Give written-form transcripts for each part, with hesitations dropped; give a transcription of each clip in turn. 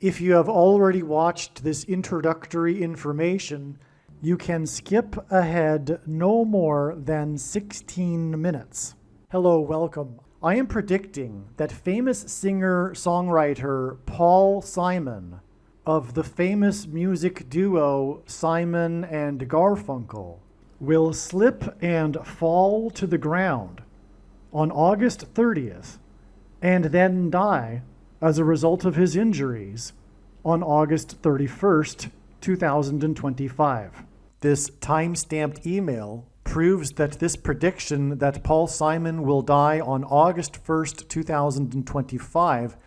If you have already watched this introductory information, you can skip ahead no more than 16 minutes. Hello, welcome. I am predicting that famous singer-songwriter Paul Simon of the famous music duo Simon and Garfunkel will slip and fall to the ground on August 30th and then die as a result of his injuries on August 31st, 2025. This time-stamped email proves that this prediction that Paul Simon will die on August 1st, 2025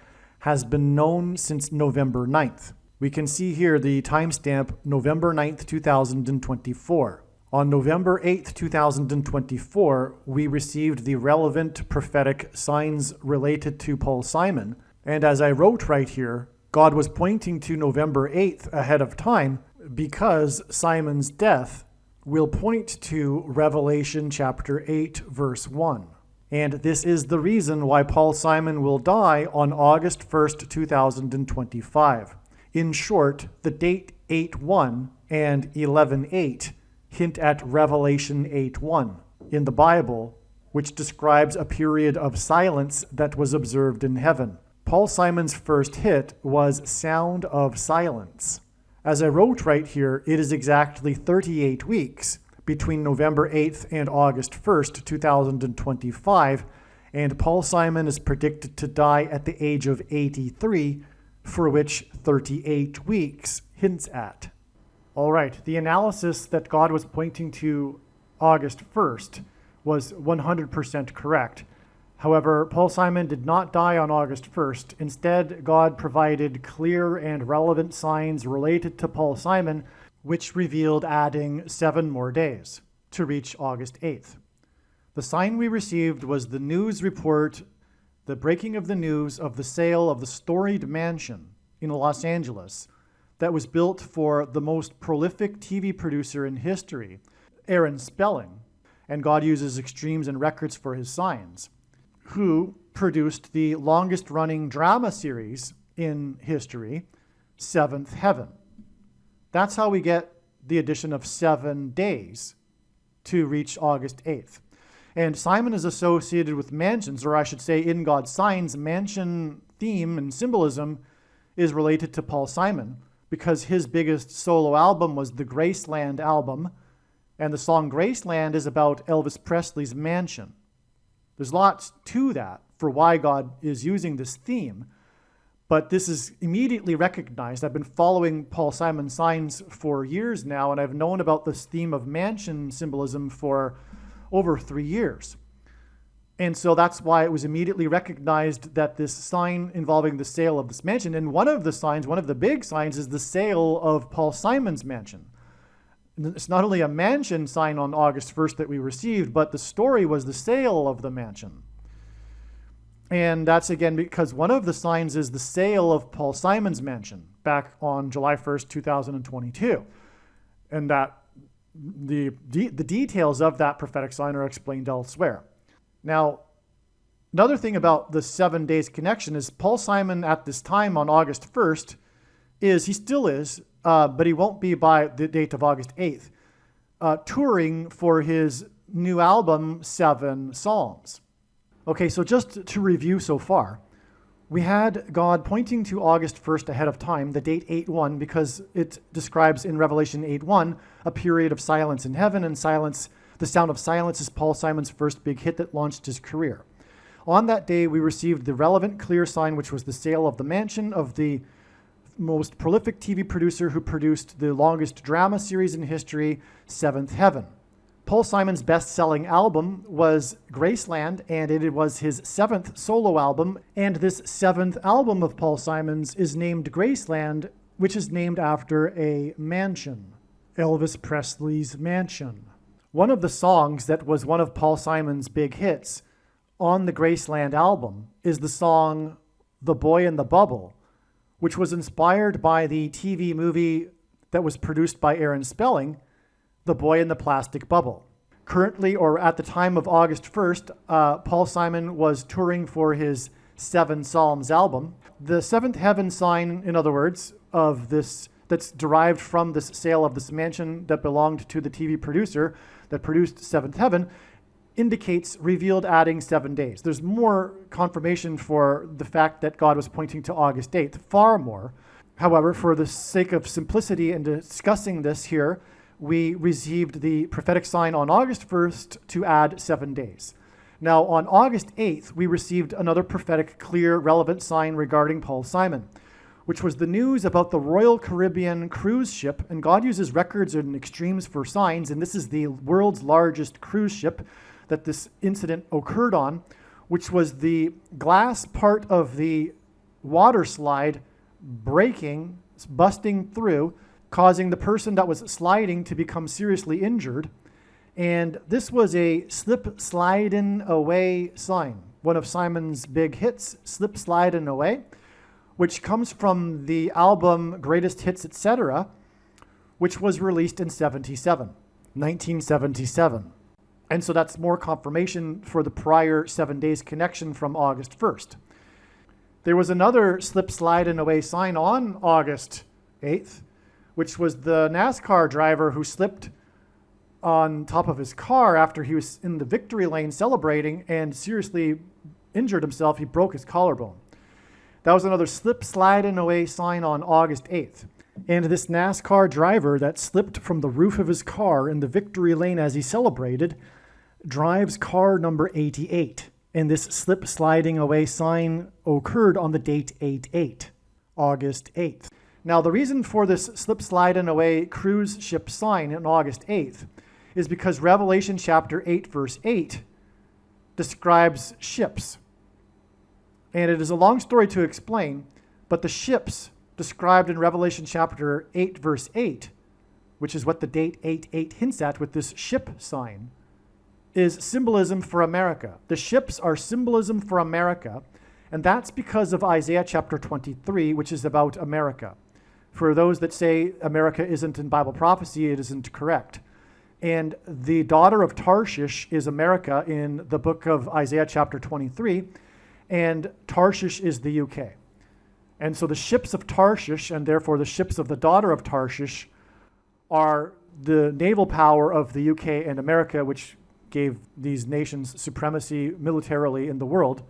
has been known since November 9th. We can see here the timestamp November 9th, 2024. On November 8th, 2024, we received the relevant prophetic signs related to Paul Simon. And as I wrote right here, God was pointing to November 8th ahead of time because Simon's death will point to Revelation chapter 8, verse 1. And this is the reason why Paul Simon will die on August 1st, 2025. In short, the date 8:1 and 11:8 hint at Revelation 8:1 in the Bible, which describes a period of silence that was observed in heaven. Paul Simon's first hit was Sound of Silence. As I wrote right here, it is exactly 38 weeks between November 8th and August 1st, 2025, and Paul Simon is predicted to die at the age of 83, for which 38 weeks hints at. All right, the analysis that God was pointing to August 1st was 100% correct. However, Paul Simon did not die on August 1st. Instead, God provided clear and relevant signs related to Paul Simon, which revealed adding 7 more days to reach August 8th. The sign we received was the news report, the breaking of the news of the sale of the storied mansion in Los Angeles that was built for the most prolific TV producer in history, Aaron Spelling, and God uses extremes and records for his signs, who produced the longest-running drama series in history, Seventh Heaven. That's how we get the addition of 7 days to reach August 8th. And Simon is associated with mansions, or I should say in God's signs, mansion theme and symbolism is related to Paul Simon because his biggest solo album was the Graceland album, and the song Graceland is about Elvis Presley's mansion. There's lots to that for why God is using this theme, but this is immediately recognized. I've been following Paul Simon's signs for years now, and I've known about this theme of mansion symbolism for over 3 years. And so that's why it was immediately recognized that this sign involving the sale of this mansion, and one of the big signs is the sale of Paul Simon's mansion. It's not only a mansion sign on August 1st that we received, but the story was the sale of the mansion. And that's again because one of the signs is the sale of Paul Simon's mansion back on July 1st, 2022. And that the details of that prophetic sign are explained elsewhere. Now, another thing about the 7 days connection is Paul Simon at this time on August 1st he still is, but he won't be by the date of August 8th, touring for his new album, 7 Psalms. Okay, so just to review so far, we had God pointing to August 1st ahead of time, the date 8:1, because it describes in Revelation 8:1 a period of silence in heaven, and silence, the sound of silence is Paul Simon's first big hit that launched his career. On that day, we received the relevant clear sign, which was the sale of the mansion of the most prolific TV producer who produced the longest drama series in history, Seventh Heaven. Paul Simon's best-selling album was Graceland, and it was his 7th solo album, and this 7th album of Paul Simon's is named Graceland, which is named after a mansion, Elvis Presley's mansion. One of the songs that was one of Paul Simon's big hits on the Graceland album is the song The Boy in the Bubble, which was inspired by the TV movie that was produced by Aaron Spelling, The Boy in the Plastic Bubble. Currently, or at the time of August 1st, Paul Simon was touring for his Seven Psalms album. The seventh heaven sign, in other words, of this, that's derived from this sale of this mansion that belonged to the TV producer that produced Seventh Heaven, indicates revealed adding 7 days. There's more confirmation for the fact that God was pointing to August 8th, far more. However, for the sake of simplicity in discussing this here, we received the prophetic sign on August 1st to add 7 days. Now, on August 8th, we received another prophetic, clear, relevant sign regarding Paul Simon, which was the news about the Royal Caribbean cruise ship. And God uses records and extremes for signs, and this is the world's largest cruise ship that this incident occurred on, which was the glass part of the water slide breaking, busting through, causing the person that was sliding to become seriously injured. And this was a slip sliding away sign, one of Simon's big hits, Slip Sliding Away, which comes from the album Greatest Hits, Etc., which was released in 1977. And so that's more confirmation for the prior 7 days connection from August 1st. There was another slip sliding away sign on August 8th, which was the NASCAR driver who slipped on top of his car after he was in the victory lane celebrating and seriously injured himself. He broke his collarbone. That was another slip sliding away sign on August 8th. And this NASCAR driver that slipped from the roof of his car in the victory lane as he celebrated drives car number 88. And this slip sliding away sign occurred on the date 8/8, August 8th. Now, the reason for this slip sliding away cruise ship sign on August 8th is because Revelation chapter 8, verse 8 describes ships. And it is a long story to explain, but the ships described in Revelation chapter 8, verse 8, which is what the date 8/8 hints at with this ship sign, is symbolism for America. The ships are symbolism for America, and that's because of Isaiah chapter 23, which is about America. For those that say America isn't in Bible prophecy, it isn't correct. And the daughter of Tarshish is America in the book of Isaiah chapter 23, and Tarshish is the UK. And so the ships of Tarshish, and therefore the ships of the daughter of Tarshish, are the naval power of the UK and America, which gave these nations supremacy militarily in the world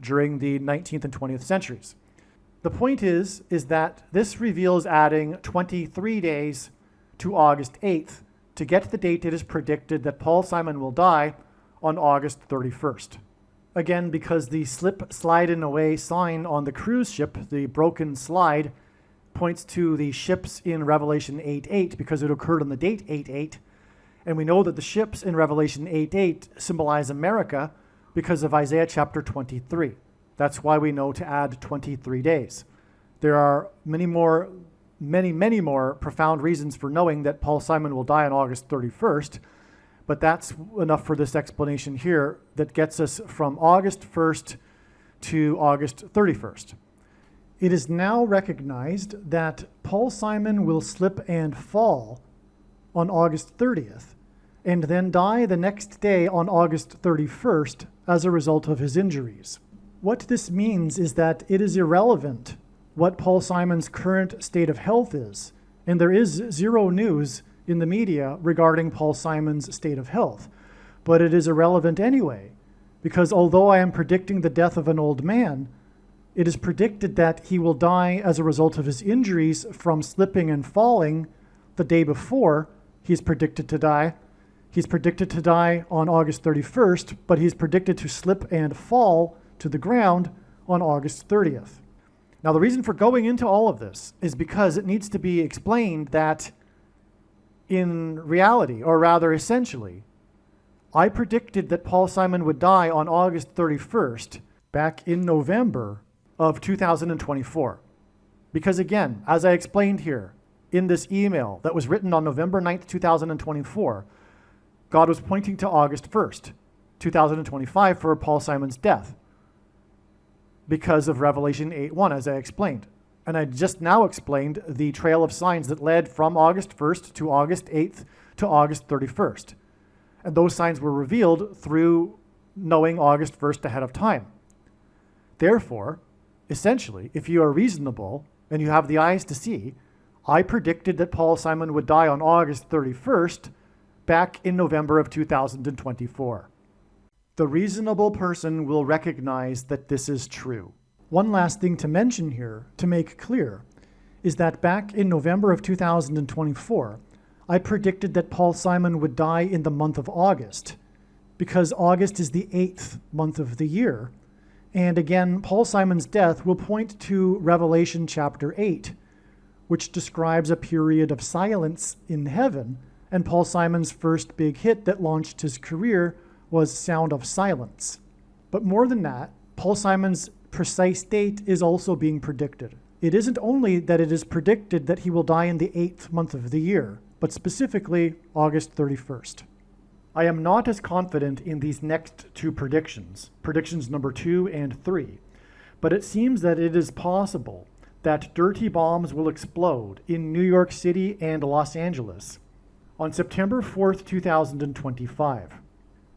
during the 19th and 20th centuries. The point is that this reveals adding 23 days to August 8th to get the date it is predicted that Paul Simon will die on August 31st. Again, because the slip sliding away sign on the cruise ship, the broken slide, points to the ships in Revelation 8:8 because it occurred on the date 8/8. And we know that the ships in Revelation 8:8 symbolize America because of Isaiah chapter 23. That's why we know to add 23 days. There are many more profound reasons for knowing that Paul Simon will die on August 31st, but that's enough for this explanation here that gets us from August 1st to August 31st. It is now recognized that Paul Simon will slip and fall on August 30th, and then die the next day on August 31st as a result of his injuries. What this means is that it is irrelevant what Paul Simon's current state of health is, and there is zero news in the media regarding Paul Simon's state of health. But it is irrelevant anyway, because although I am predicting the death of an old man, it is predicted that he will die as a result of his injuries from slipping and falling the day before he's predicted to die. He's predicted to die on August 31st, but he's predicted to slip and fall to the ground on August 30th. Now, the reason for going into all of this is because it needs to be explained that in reality, or rather essentially, I predicted that Paul Simon would die on August 31st back in November of 2024. Because again, as I explained here, in this email that was written on November 9th, 2024, God was pointing to August 1st, 2025 for Paul Simon's death because of Revelation 8:1, as I explained. And I just now explained the trail of signs that led from August 1st to August 8th to August 31st. And those signs were revealed through knowing August 1st ahead of time. Therefore, essentially, if you are reasonable and you have the eyes to see, I predicted that Paul Simon would die on August 31st back in November of 2024. The reasonable person will recognize that this is true. One last thing to mention here, to make clear, is that back in November of 2024, I predicted that Paul Simon would die in the month of August, because August is the 8th month of the year. And again, Paul Simon's death will point to Revelation chapter 8, which describes a period of silence in heaven, and Paul Simon's first big hit that launched his career was Sound of Silence. But more than that, Paul Simon's precise date is also being predicted. It isn't only that it is predicted that he will die in the 8th month of the year, but specifically August 31st. I am not as confident in these next two predictions number 2 and 3, but it seems that it is possible that dirty bombs will explode in New York City and Los Angeles on September 4th, 2025.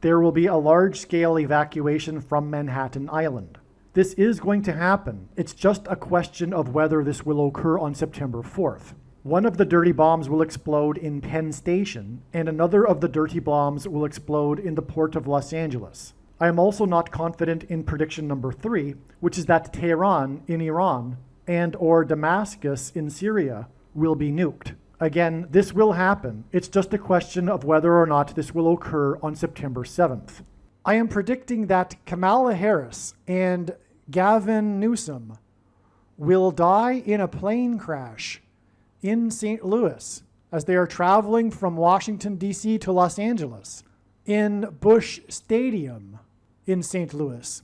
There will be a large-scale evacuation from Manhattan Island. This is going to happen. It's just a question of whether this will occur on September 4th. One of the dirty bombs will explode in Penn Station, and another of the dirty bombs will explode in the port of Los Angeles. I am also not confident in prediction number 3, which is that Tehran in Iran and or Damascus in Syria will be nuked. Again, this will happen. It's just a question of whether or not this will occur on September 7th. I am predicting that Kamala Harris and Gavin Newsom will die in a plane crash in St. Louis as they are traveling from Washington, D.C. to Los Angeles in Busch Stadium in St. Louis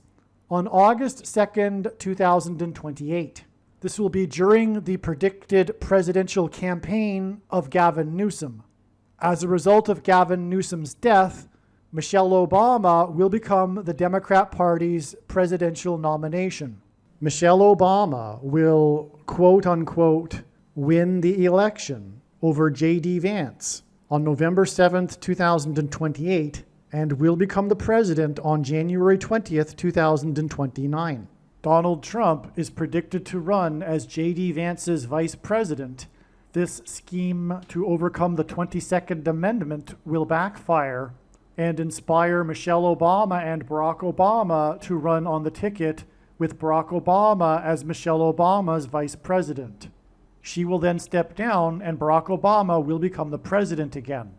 on August 2nd, 2028. This will be during the predicted presidential campaign of Gavin Newsom. As a result of Gavin Newsom's death, Michelle Obama will become the Democrat Party's presidential nomination. Michelle Obama will, quote unquote, win the election over J.D. Vance on November 7th, 2028, and will become the president on January 20th, 2029. Donald Trump is predicted to run as J.D. Vance's vice president. This scheme to overcome the 22nd Amendment will backfire and inspire Michelle Obama and Barack Obama to run on the ticket with Barack Obama as Michelle Obama's vice president. She will then step down and Barack Obama will become the president again.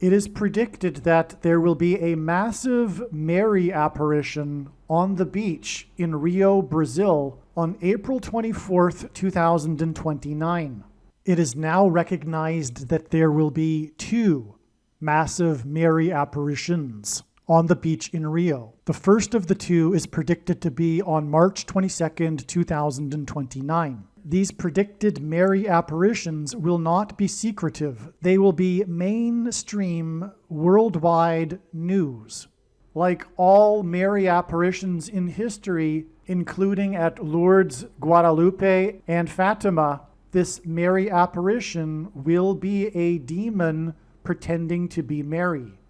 It is predicted that there will be a massive Mary apparition on the beach in Rio, Brazil on April 24th, 2029. It is now recognized that there will be 2 massive Mary apparitions on the beach in Rio. The first of the 2 is predicted to be on March 22nd, 2029. These predicted Mary apparitions will not be secretive. They will be mainstream, worldwide news. Like all Mary apparitions in history, including at Lourdes, Guadalupe, and Fatima, this Mary apparition will be a demon pretending to be Mary.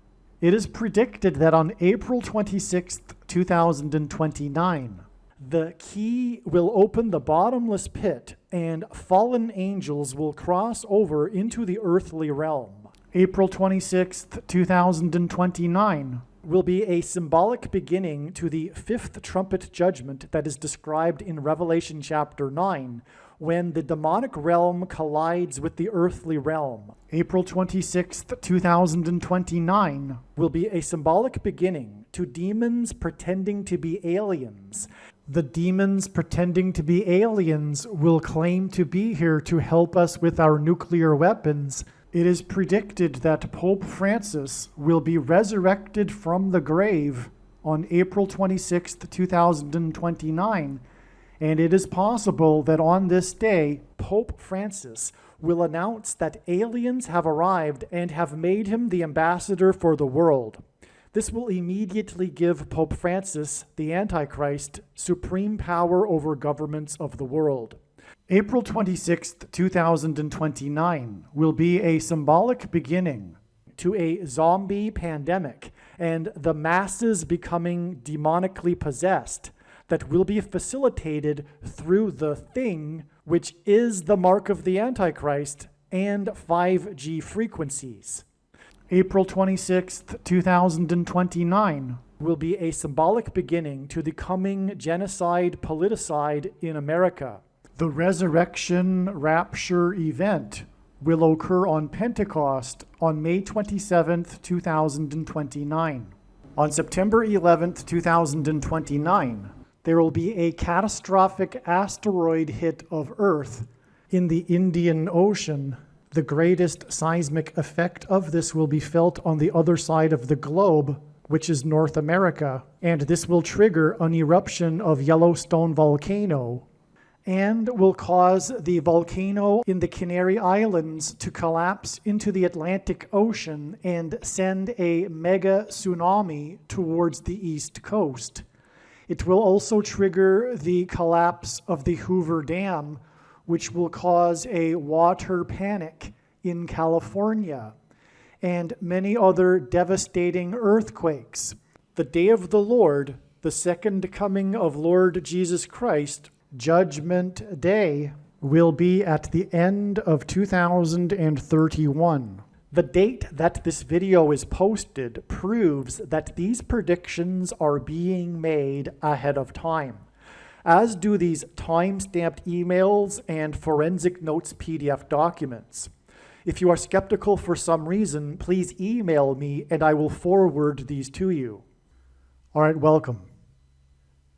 It is predicted that on April 26th, 2029, the key will open the bottomless pit and fallen angels will cross over into the earthly realm. April 26th, 2029 will be a symbolic beginning to the 5th trumpet judgment that is described in Revelation chapter 9, when the demonic realm collides with the earthly realm. April 26th, 2029 will be a symbolic beginning to demons pretending to be aliens. The demons pretending to be aliens will claim to be here to help us with our nuclear weapons. It is predicted that Pope Francis will be resurrected from the grave on April 26th, 2029, and it is possible that on this day, Pope Francis will announce that aliens have arrived and have made him the ambassador for the world. This will immediately give Pope Francis, the Antichrist, supreme power over governments of the world. April 26th, 2029 will be a symbolic beginning to a zombie pandemic and the masses becoming demonically possessed that will be facilitated through the thing, which is the mark of the Antichrist and 5G frequencies. April 26th, 2029 will be a symbolic beginning to the coming genocide politicide in America. The resurrection rapture event will occur on Pentecost on May 27th, 2029. On September 11th, 2029, there will be a catastrophic asteroid hit of Earth in the Indian Ocean. The greatest seismic effect of this will be felt on the other side of the globe, which is North America, and this will trigger an eruption of Yellowstone volcano and will cause the volcano in the Canary Islands to collapse into the Atlantic Ocean and send a mega tsunami towards the East Coast. It will also trigger the collapse of the Hoover Dam, which will cause a water panic in California, and many other devastating earthquakes. The day of the Lord, the second coming of Lord Jesus Christ, Judgment Day, will be at the end of 2031. The date that this video is posted proves that these predictions are being made ahead of time, as do these time-stamped emails and forensic notes PDF documents. If you are skeptical for some reason, please email me and I will forward these to you. All right, welcome.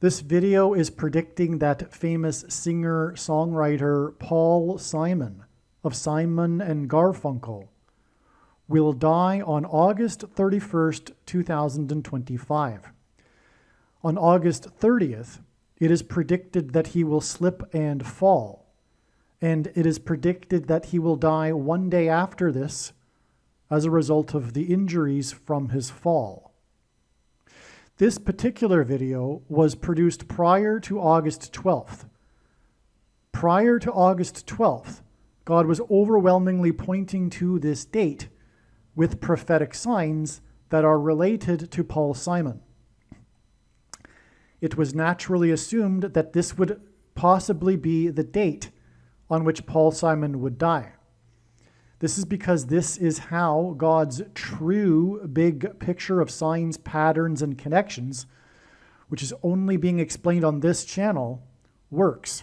This video is predicting that famous singer-songwriter Paul Simon of Simon and Garfunkel will die on August 31st, 2025. On August 30th, it is predicted that he will slip and fall, and it is predicted that he will die one day after this as a result of the injuries from his fall. This particular video was produced prior to August 12th. Prior to August 12th, God was overwhelmingly pointing to this date with prophetic signs that are related to Paul Simon. It was naturally assumed that this would possibly be the date on which Paul Simon would die. This is because this is how God's true big picture of signs, patterns, and connections, which is only being explained on this channel, works.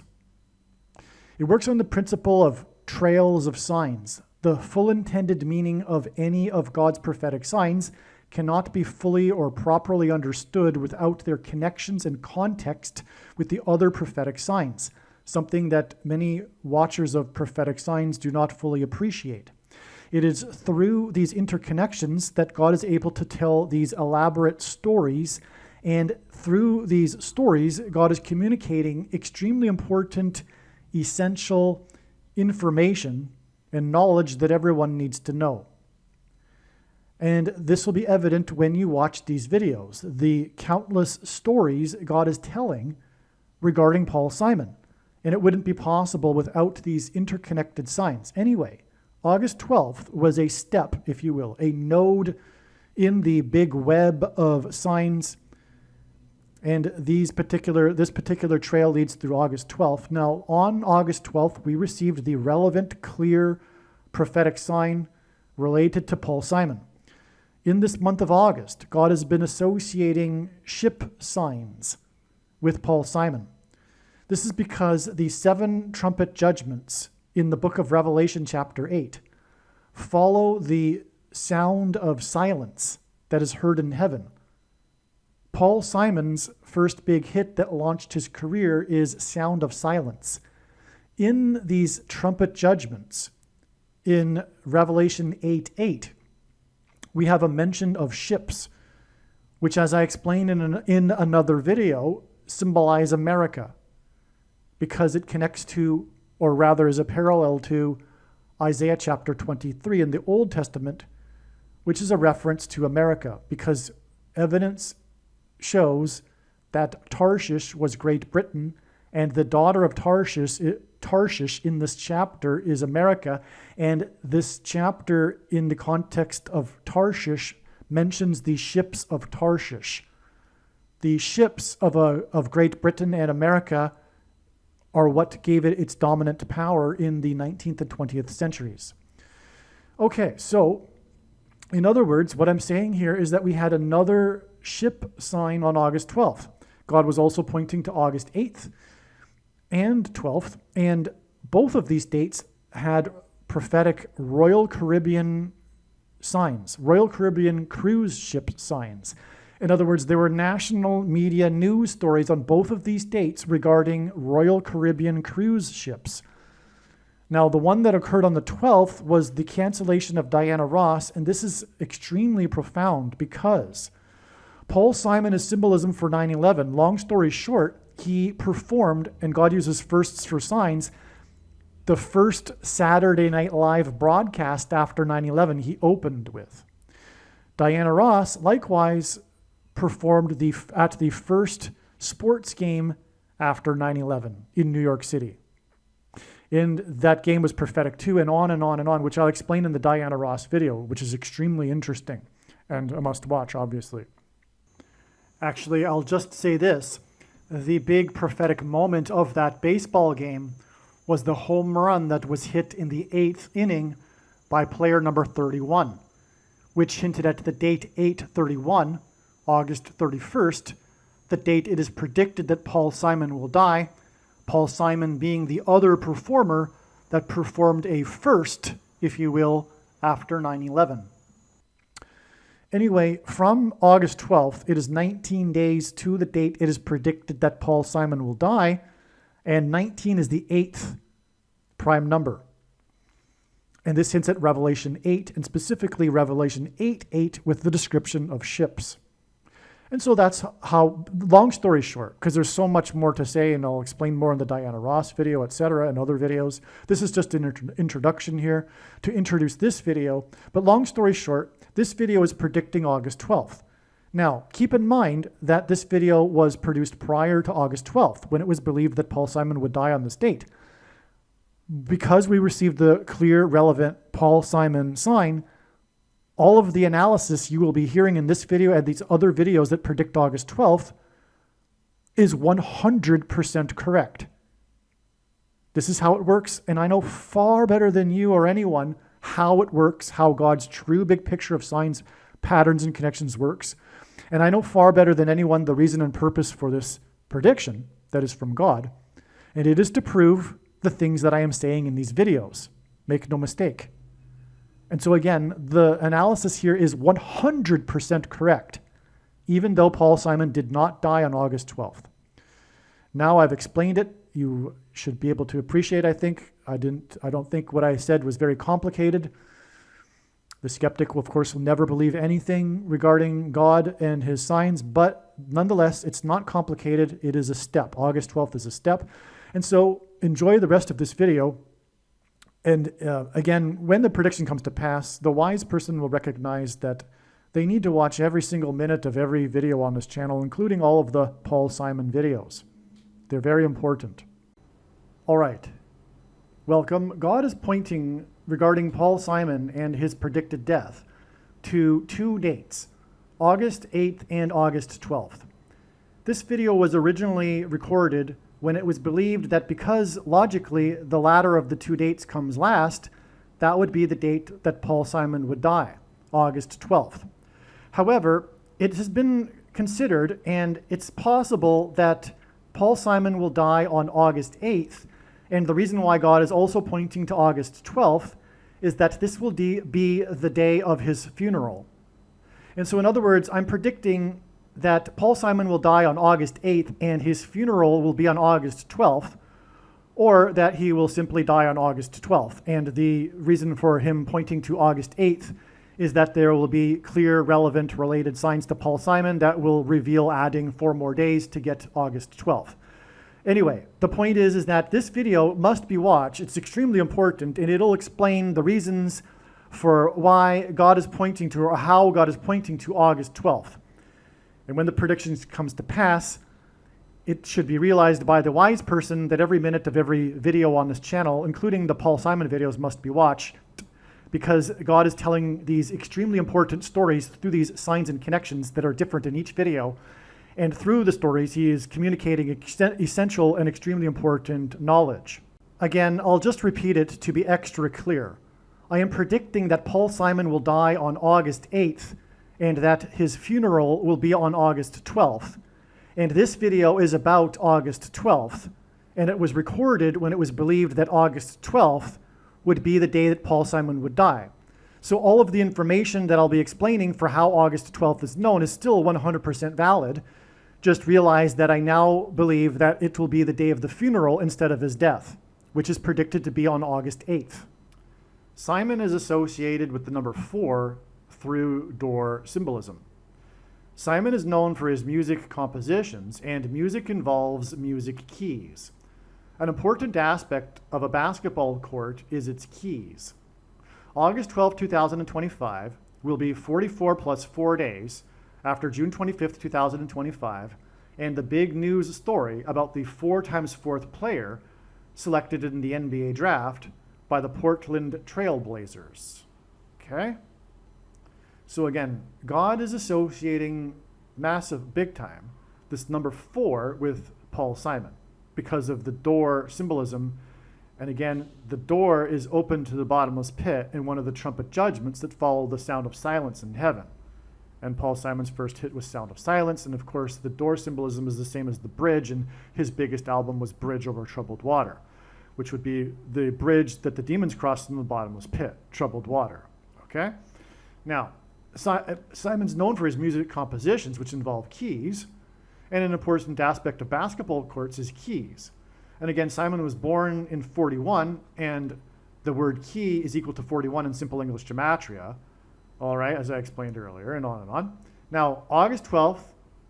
It works on the principle of trails of signs. The full intended meaning of any of God's prophetic signs cannot be fully or properly understood without their connections and context with the other prophetic signs, something that many watchers of prophetic signs do not fully appreciate. It is through these interconnections that God is able to tell these elaborate stories, and through these stories, God is communicating extremely important, essential information and knowledge that everyone needs to know. And this will be evident when you watch these videos, the countless stories God is telling regarding Paul Simon. And it wouldn't be possible without these interconnected signs. Anyway, August 12th was a step, if you will, a node in the big web of signs. And this particular trail leads through August 12th. Now, on August 12th, we received the relevant, clear prophetic sign related to Paul Simon. In this month of August, God has been associating ship signs with Paul Simon. This is because the 7 trumpet judgments in the book of Revelation chapter 8 follow the sound of silence that is heard in heaven. Paul Simon's first big hit that launched his career is Sound of Silence. In these trumpet judgments, in Revelation 8:8, we have a mention of ships, which, as I explained in another video, symbolize America, because it connects to, or rather is a parallel to, Isaiah chapter 23 in the Old Testament, which is a reference to America, because evidence shows that Tarshish was Great Britain, and the daughter of Tarshish in this chapter is America, and this chapter in the context of Tarshish mentions the ships of Tarshish. The ships of Great Britain and America are what gave it its dominant power in the 19th and 20th centuries. Okay, so in other words, what I'm saying here is that we had another ship sign on August 12th. God was also pointing to August 8th and 12th, and both of these dates had prophetic Royal Caribbean signs, Royal Caribbean cruise ship signs. In other words, there were national media news stories on both of these dates regarding Royal Caribbean cruise ships. Now, the one that occurred on the 12th was the cancellation of Diana Ross, and this is extremely profound because Paul Simon is symbolism for 9/11. Long story short, he performed, and God uses firsts for signs, the first Saturday Night Live broadcast after 9/11 he opened with. Diana Ross likewise performed at the first sports game after 9/11 in New York City. And that game was prophetic too, and on and on and on, which I'll explain in the Diana Ross video, which is extremely interesting and a must watch, obviously. Actually, I'll just say this. The big prophetic moment of that baseball game was the home run that was hit in the 8th inning by player number 31, which hinted at the date 8/31, August 31st, the date it is predicted that Paul Simon will die, Paul Simon being the other performer that performed a first, if you will, after 9/11. Anyway, from August 12th, it is 19 days to the date it is predicted that Paul Simon will die, and 19 is the 8th prime number. And this hints at Revelation 8, and specifically Revelation 8:8 with the description of ships. And so that's how, long story short, because there's so much more to say, and I'll explain more in the Diana Ross video, etc., and other videos. This is just an introduction here to introduce this video. But long story short, this video is predicting August 12th. Now, keep in mind that this video was produced prior to August 12th, when it was believed that Paul Simon would die on this date. Because we received the clear, relevant Paul Simon sign, all of the analysis you will be hearing in this video and these other videos that predict August 12th is 100% correct. This is how it works, and I know far better than you or anyone how it works, how God's true big picture of signs, patterns, and connections works. And I know far better than anyone the reason and purpose for this prediction that is from God, and it is to prove the things that I am saying in these videos. Make no mistake. And so again, the analysis here is 100% correct, even though Paul Simon did not die on August 12th. Now I've explained it. You should be able to appreciate, I think. I don't think what I said was very complicated. The skeptic, of course, will never believe anything regarding God and his signs, but nonetheless, it's not complicated. It is a step. August 12th is a step. And so enjoy the rest of this video. And again, when the prediction comes to pass, the wise person will recognize that they need to watch every single minute of every video on this channel, including all of the Paul Simon videos. They're very important. All right. Welcome. God is pointing regarding Paul Simon and his predicted death to two dates, August 8th and August 12th. This video was originally recorded when it was believed that because logically the latter of the two dates comes last, that would be the date that Paul Simon would die, August 12th. However, it has been considered, and it's possible that Paul Simon will die on August 8th, and the reason why God is also pointing to August 12th is that this will be the day of his funeral. And so in other words, I'm predicting that Paul Simon will die on August 8th and his funeral will be on August 12th, or that he will simply die on August 12th. And the reason for him pointing to August 8th is that there will be clear, relevant, related signs to Paul Simon that will reveal adding 4 more days to get August 12th. Anyway, the point is that this video must be watched. It's extremely important, and it'll explain the reasons for why God is pointing to, or how God is pointing to August 12th. And when the prediction comes to pass, it should be realized by the wise person that every minute of every video on this channel, including the Paul Simon videos, must be watched, because God is telling these extremely important stories through these signs and connections that are different in each video. And through the stories, he is communicating essential and extremely important knowledge. Again, I'll just repeat it to be extra clear. I am predicting that Paul Simon will die on August 8th and that his funeral will be on August 12th. And this video is about August 12th. And it was recorded when it was believed that August 12th would be the day that Paul Simon would die. So all of the information that I'll be explaining for how August 12th is known is still 100% valid. Just realize that I now believe that it will be the day of the funeral instead of his death, which is predicted to be on August 8th. Simon is associated with the number 4 through door symbolism. Simon is known for his music compositions, and music involves music keys. An important aspect of a basketball court is its keys. August 12, 2025 will be 44 plus 4 days after June 25th, 2025, and the big news story about the 4x4th player selected in the NBA draft by the Portland Trail Blazers. Okay? So again, God is associating massive, big time, this number 4 with Paul Simon because of the door symbolism. And again, the door is open to the bottomless pit in one of the trumpet judgments that follow the sound of silence in heaven. And Paul Simon's first hit was Sound of Silence. And of course, the door symbolism is the same as the bridge. And his biggest album was Bridge Over Troubled Water, which would be the bridge that the demons crossed in the bottomless pit, troubled water. Okay? Now, Simon's known for his music compositions, which involve keys. And an important aspect of basketball courts is keys. And again, Simon was born in 41, and the word key is equal to 41 in simple English gematria. All right, as I explained earlier, and on and on. Now, August 12th,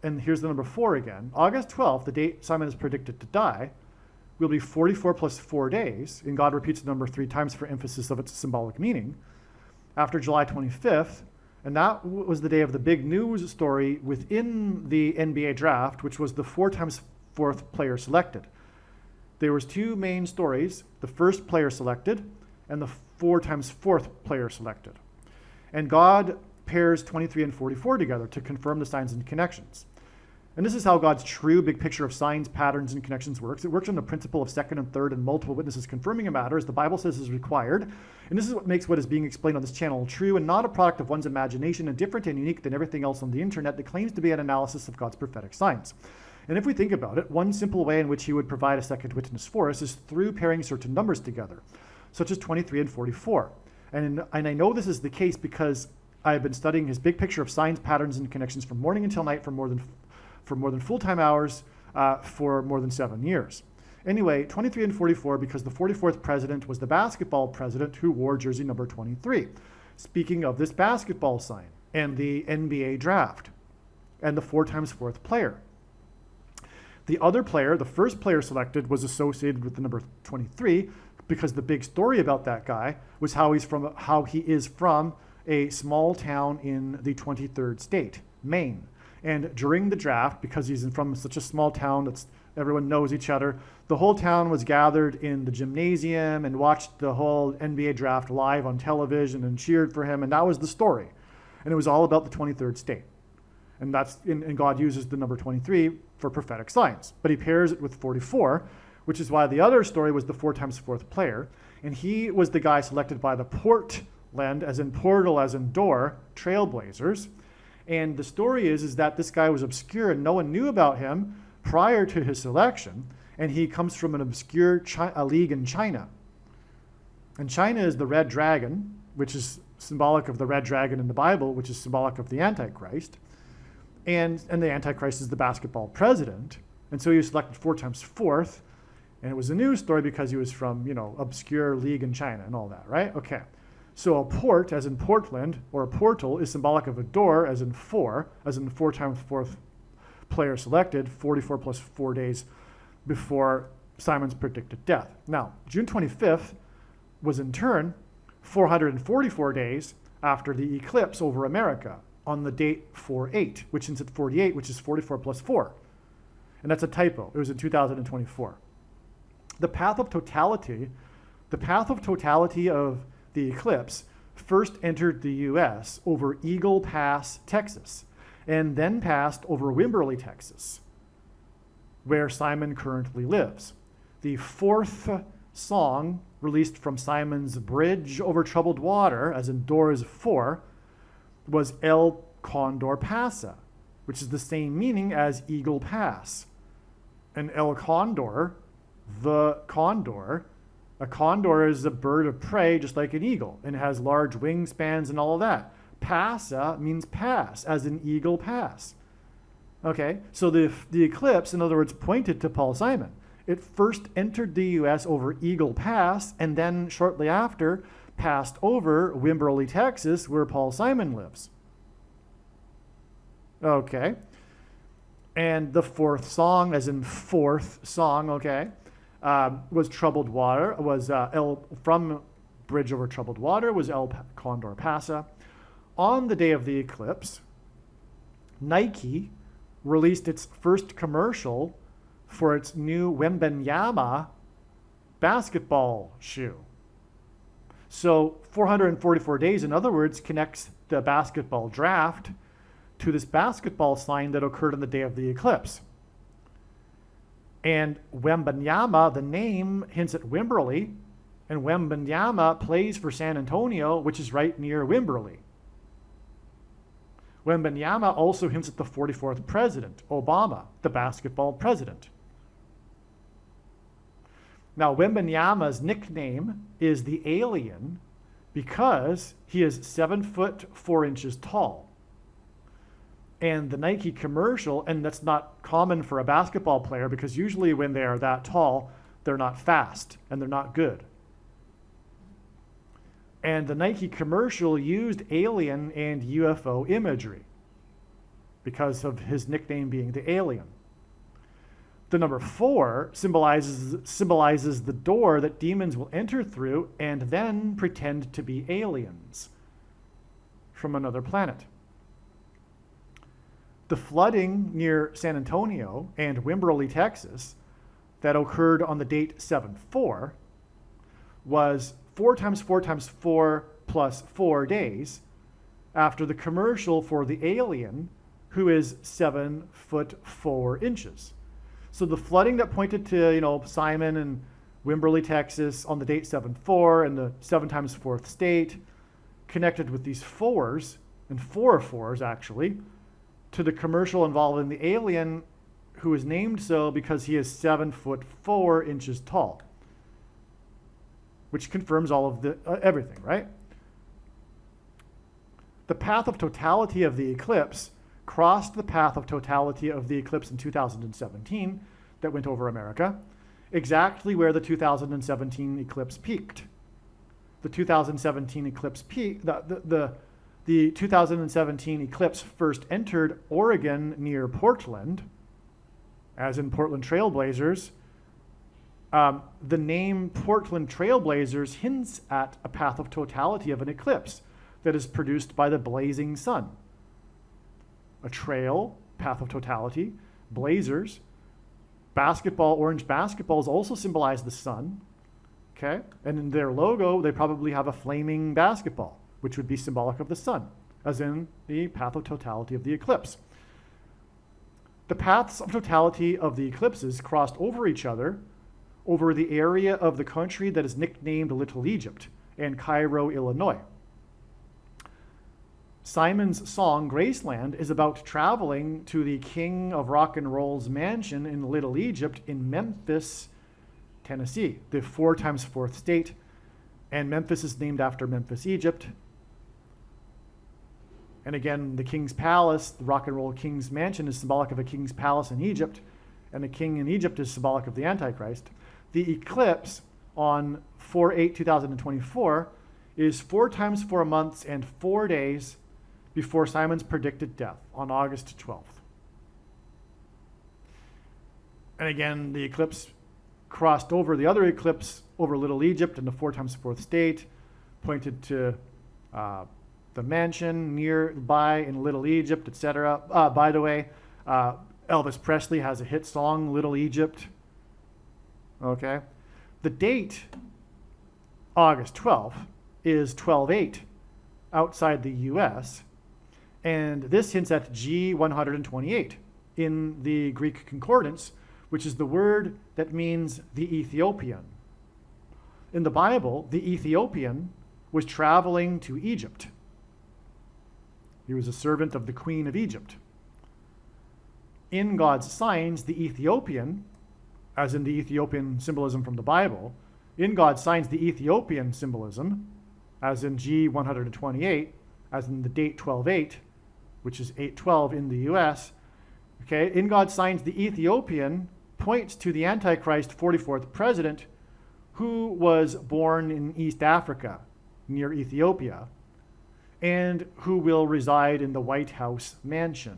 and here's the number 4 again. August 12th, the date Simon is predicted to die, will be 44 plus 4 days, and God repeats the number 3 times for emphasis of its symbolic meaning, after July 25th, and that was the day of the big news story within the NBA draft, which was the 4x4th player selected. There was 2 main stories, the first player selected and the 4x4th player selected. And God pairs 23 and 44 together to confirm the signs and connections. And this is how God's true big picture of signs, patterns, and connections works. It works on the principle of second and third and multiple witnesses confirming a matter, as the Bible says is required. And this is what makes what is being explained on this channel true and not a product of one's imagination and different and unique than everything else on the internet that claims to be an analysis of God's prophetic signs. And if we think about it, one simple way in which he would provide a second witness for us is through pairing certain numbers together, such as 23 and 44. And I know this is the case because I've been studying his big picture of signs, patterns, and connections from morning until night for more than full-time hours for more than 7 years. Anyway, 23 and 44 because the 44th president was the basketball president who wore jersey number 23. Speaking of this basketball sign and the NBA draft and the 4x4th player. The other player, the first player selected, was associated with the number 23 because the big story about that guy was how he is from a small town in the 23rd state, Maine. And during the draft, because he's from such a small town that everyone knows each other, the whole town was gathered in the gymnasium and watched the whole NBA draft live on television and cheered for him. And that was the story. And it was all about the 23rd state. And and God uses the number 23 for prophetic signs. But he pairs it with 44, which is why the other story was the 4x4th player. And he was the guy selected by the Portland, as in portal, as in door, Trailblazers. And the story is that this guy was obscure and no one knew about him prior to his selection. And he comes from an obscure league in China. And China is the red dragon, which is symbolic of the red dragon in the Bible, which is symbolic of the Antichrist. And the Antichrist is the basketball president. And so he was selected 4x4th. And it was a news story because he was from, obscure league in China and all that, right? Okay. So a port, as in Portland, or a portal, is symbolic of a door, as in 4, as in the 4x4th player selected, 44 plus 4 days before Simon's predicted death. Now, June 25th was in turn 444 days after the eclipse over America on the date 4/8, which is at 48, which is 44 plus 4. And that's a typo. It was in 2024. The path of totality of the eclipse first entered the U.S. over Eagle Pass, Texas. and then passed over Wimberley, Texas, where Simon currently lives. The fourth song released from Simon's Bridge Over Troubled Water, as in Doors 4, was El Condor Pasa, which is the same meaning as Eagle Pass. And El Condor, the condor, a condor is a bird of prey just like an eagle, and it has large wingspans and all of that. Pasa means pass, as in Eagle Pass. Okay, so the eclipse, in other words, pointed to Paul Simon. It first entered the U.S. over Eagle Pass, and then shortly after passed over Wimberley, Texas, where Paul Simon lives. Okay, and the fourth song, as in fourth song, okay, was Troubled Water, was from Bridge Over Troubled Water, was El Condor Pasa. On the day of the eclipse, Nike released its first commercial for its new Wembanyama basketball shoe. So 444 days, in other words, connects the basketball draft to this basketball sign that occurred on the day of the eclipse. And Wembanyama, the name, hints at Wimberley, and Wembanyama plays for San Antonio, which is right near Wimberley. Wembanyama also hints at the 44th president, Obama, the basketball president. Now, Wembanyama's nickname is the Alien because he is 7 foot 4 inches tall. And the Nike commercial, and that's not common for a basketball player because usually when they are that tall, they're not fast and they're not good. And the Nike commercial used alien and UFO imagery because of his nickname being the Alien. The number 4 symbolizes the door that demons will enter through and then pretend to be aliens from another planet. The flooding near San Antonio and Wimberley, Texas, that occurred on the date 7/4 was 4 times 4 times 4 plus 4 days after the commercial for the Alien, who is 7 foot 4 inches. So the flooding that pointed to, Simon and Wimberley, Texas on the date 7/4 and the 7 times 4th state connected with these 4s, and 4 4s actually, to the commercial involving the Alien, who is named so because he is 7 foot 4 inches tall, which confirms all of the everything, right? The path of totality of the eclipse crossed the path of totality of the eclipse in 2017 that went over America, exactly where the 2017 eclipse peaked. The 2017 eclipse peak, the 2017 eclipse first entered Oregon near Portland, as in Portland Trailblazers. The name Portland Trailblazers hints at a path of totality of an eclipse that is produced by the blazing sun. A trail, path of totality, blazers, basketball, orange basketballs also symbolize the sun, okay? And in their logo, they probably have a flaming basketball, which would be symbolic of the sun, as in the path of totality of the eclipse. The paths of totality of the eclipses crossed over each other over the area of the country that is nicknamed Little Egypt and Cairo, Illinois. Simon's song, Graceland, is about traveling to the King of Rock and Roll's mansion in Little Egypt in Memphis, Tennessee, the 4 times 4th state. And Memphis is named after Memphis, Egypt. And again, the King's Palace, the Rock and Roll King's mansion, is symbolic of a king's palace in Egypt. And the king in Egypt is symbolic of the Antichrist. The eclipse on 4/8/2024 is 4 times 4 months and 4 days before Simon's predicted death on August 12th. And again, the eclipse crossed over the other eclipse over Little Egypt in the 4 times 4th state, pointed to the mansion nearby in Little Egypt, etc. By the way, Elvis Presley has a hit song, Little Egypt. Okay. The date, August 12th, is 12/8 outside the US, And this hints at G128 in the Greek concordance, which is the word that means the Ethiopian. In the Bible, the Ethiopian was traveling to Egypt. He was a servant of the Queen of Egypt. In God's signs, the Ethiopian, as in the Ethiopian symbolism from the Bible, in God's signs, the Ethiopian symbolism, as in G128, as in the date 12/8, which is 8/12 in the US, okay, in God's signs, the Ethiopian points to the Antichrist 44th president, who was born in East Africa, near Ethiopia, and who will reside in the White House mansion.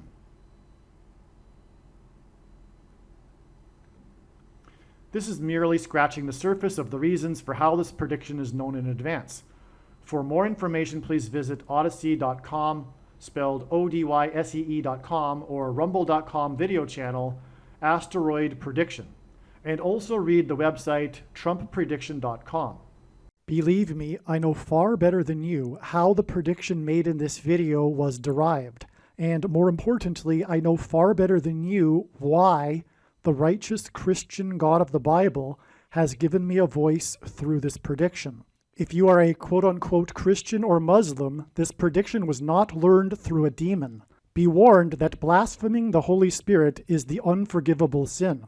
This is merely scratching the surface of the reasons for how this prediction is known in advance. For more information, please visit odyssey.com, spelled ODYSEE.com, or rumble.com video channel, Asteroid Prediction, and also read the website trumpprediction.com. Believe me, I know far better than you how the prediction made in this video was derived, and more importantly, I know far better than you why the righteous Christian God of the Bible has given me a voice through this prediction. If you are a quote-unquote Christian or Muslim, this prediction was not learned through a demon. Be warned that blaspheming the Holy Spirit is the unforgivable sin.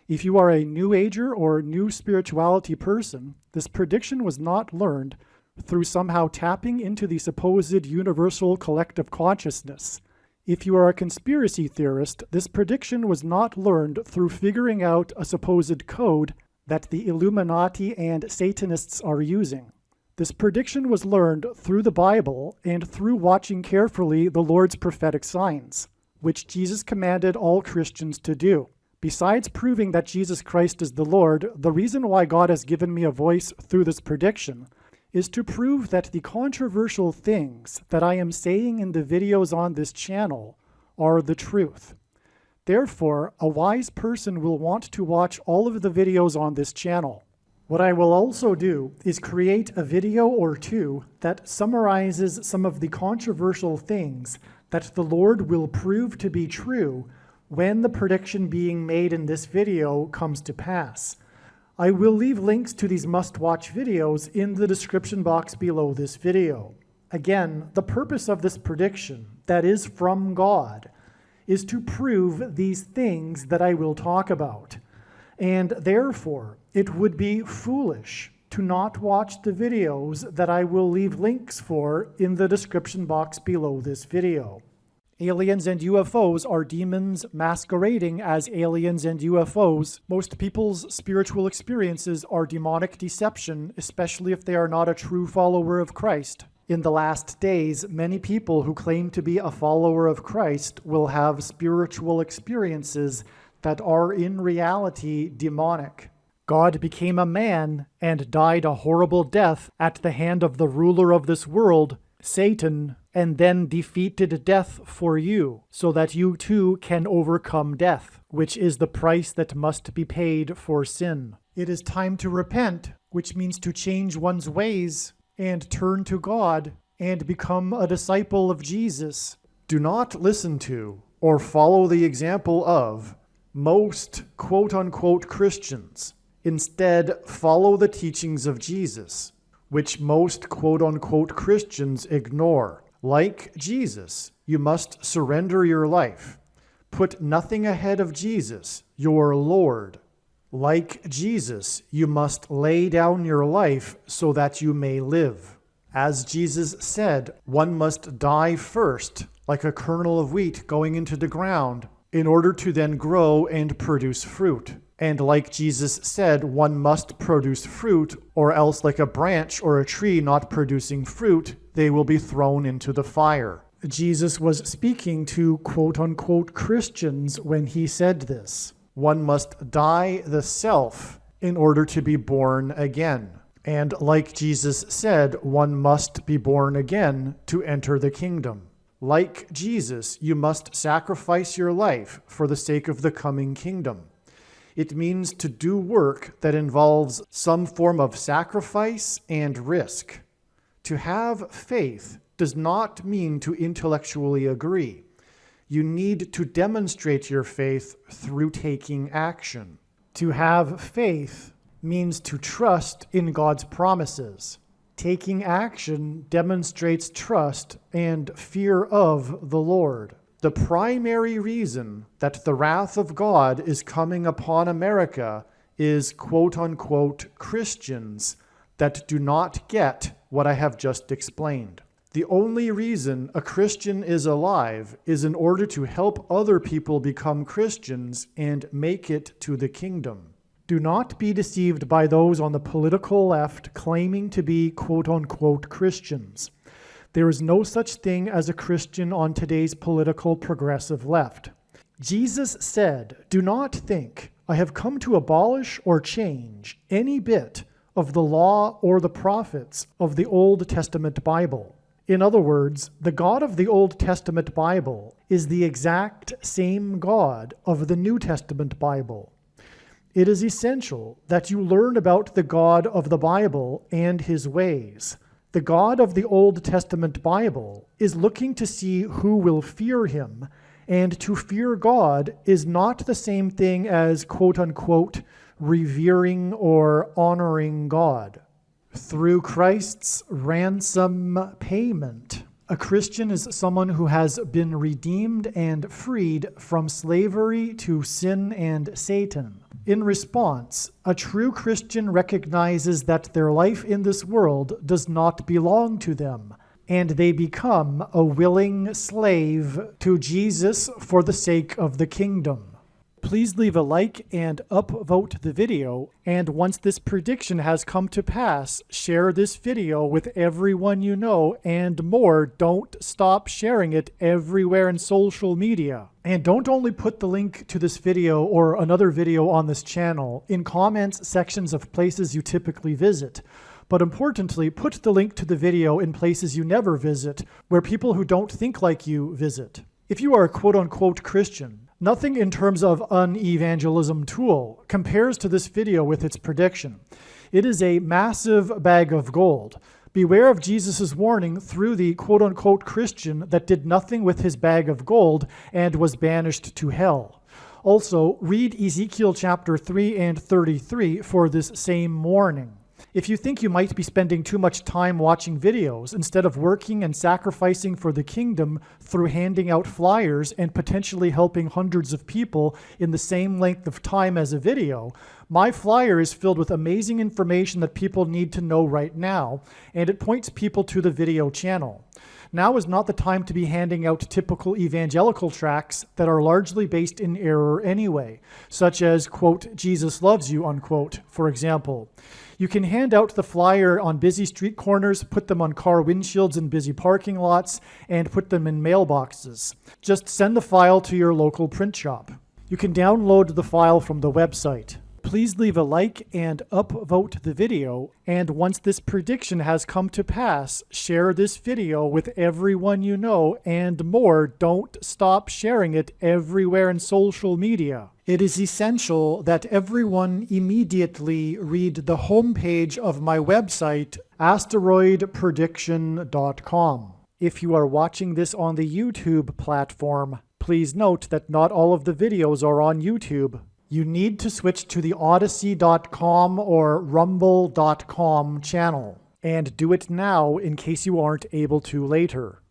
If you are a New Ager or New Spirituality person, this prediction was not learned through somehow tapping into the supposed universal collective consciousness. If you are a conspiracy theorist, this prediction was not learned through figuring out a supposed code that the Illuminati and Satanists are using. This prediction was learned through the Bible and through watching carefully the Lord's prophetic signs, which Jesus commanded all Christians to do. Besides proving that Jesus Christ is the Lord, the reason why God has given me a voice through this prediction is to prove that the controversial things that I am saying in the videos on this channel are the truth. Therefore, a wise person will want to watch all of the videos on this channel. What I will also do is create a video or two that summarizes some of the controversial things that the Lord will prove to be true when the prediction being made in this video comes to pass. I will leave links to these must-watch videos in the description box below this video. Again, the purpose of this prediction, that is from God, is to prove these things that I will talk about. And therefore, it would be foolish to not watch the videos that I will leave links for in the description box below this video. Aliens and UFOs are demons masquerading as aliens and UFOs. Most people's spiritual experiences are demonic deception, especially if they are not a true follower of Christ. In the last days, many people who claim to be a follower of Christ will have spiritual experiences that are in reality demonic. God became a man and died a horrible death at the hand of the ruler of this world, Satan, and then defeated death for you, so that you too can overcome death, which is the price that must be paid for sin. It is time to repent, which means to change one's ways and turn to God and become a disciple of Jesus. Do not listen to or follow the example of most quote-unquote Christians. Instead, follow the teachings of Jesus, which most quote-unquote Christians ignore. Like Jesus, you must surrender your life. Put nothing ahead of Jesus, your Lord. Like Jesus, you must lay down your life so that you may live. As Jesus said, one must die first, like a kernel of wheat going into the ground, in order to then grow and produce fruit. And like Jesus said, one must produce fruit, or else like a branch or a tree not producing fruit, they will be thrown into the fire. Jesus was speaking to quote-unquote Christians when he said this. One must die the self in order to be born again. And like Jesus said, one must be born again to enter the kingdom. Like Jesus, you must sacrifice your life for the sake of the coming kingdom. It means to do work that involves some form of sacrifice and risk. To have faith does not mean to intellectually agree. You need to demonstrate your faith through taking action. To have faith means to trust in God's promises. Taking action demonstrates trust and fear of the Lord. The primary reason that the wrath of God is coming upon America is quote-unquote Christians that do not get what I have just explained. The only reason a Christian is alive is in order to help other people become Christians and make it to the kingdom. Do not be deceived by those on the political left claiming to be quote-unquote Christians. There is no such thing as a Christian on today's political progressive left. Jesus said, "Do not think I have come to abolish or change any bit of the law or the prophets of the Old Testament Bible." In other words, the God of the Old Testament Bible is the exact same God of the New Testament Bible. It is essential that you learn about the God of the Bible and his ways. The God of the Old Testament Bible is looking to see who will fear him, and to fear God is not the same thing as quote-unquote revering or honoring God. Through Christ's ransom payment, a Christian is someone who has been redeemed and freed from slavery to sin and Satan. In response, a true Christian recognizes that their life in this world does not belong to them, and they become a willing slave to Jesus for the sake of the kingdom. Please leave a like and upvote the video, and once this prediction has come to pass, share this video with everyone you know, and more, don't stop sharing it everywhere in social media. And don't only put the link to this video or another video on this channel in comments sections of places you typically visit, but importantly, put the link to the video in places you never visit, where people who don't think like you visit. If you are a quote-unquote Christian, nothing in terms of an evangelism tool compares to this video with its prediction. It is a massive bag of gold. Beware of Jesus' warning through the quote-unquote Christian that did nothing with his bag of gold and was banished to hell. Also, read Ezekiel chapter 3 and 33 for this same warning. If you think you might be spending too much time watching videos instead of working and sacrificing for the kingdom through handing out flyers and potentially helping hundreds of people in the same length of time as a video, my flyer is filled with amazing information that people need to know right now, and it points people to the video channel. Now is not the time to be handing out typical evangelical tracts that are largely based in error anyway, such as, quote, "Jesus loves you," unquote, for example. You can hand out the flyer on busy street corners, put them on car windshields in busy parking lots, and put them in mailboxes. Just send the file to your local print shop. You can download the file from the website. Please leave a like and upvote the video, and once this prediction has come to pass, share this video with everyone you know, and more, don't stop sharing it everywhere in social media. It is essential that everyone immediately read the homepage of my website, asteroidprediction.com. If you are watching this on the YouTube platform, please note that not all of the videos are on YouTube. You need to switch to the Odyssey.com or Rumble.com channel, and do it now in case you aren't able to later.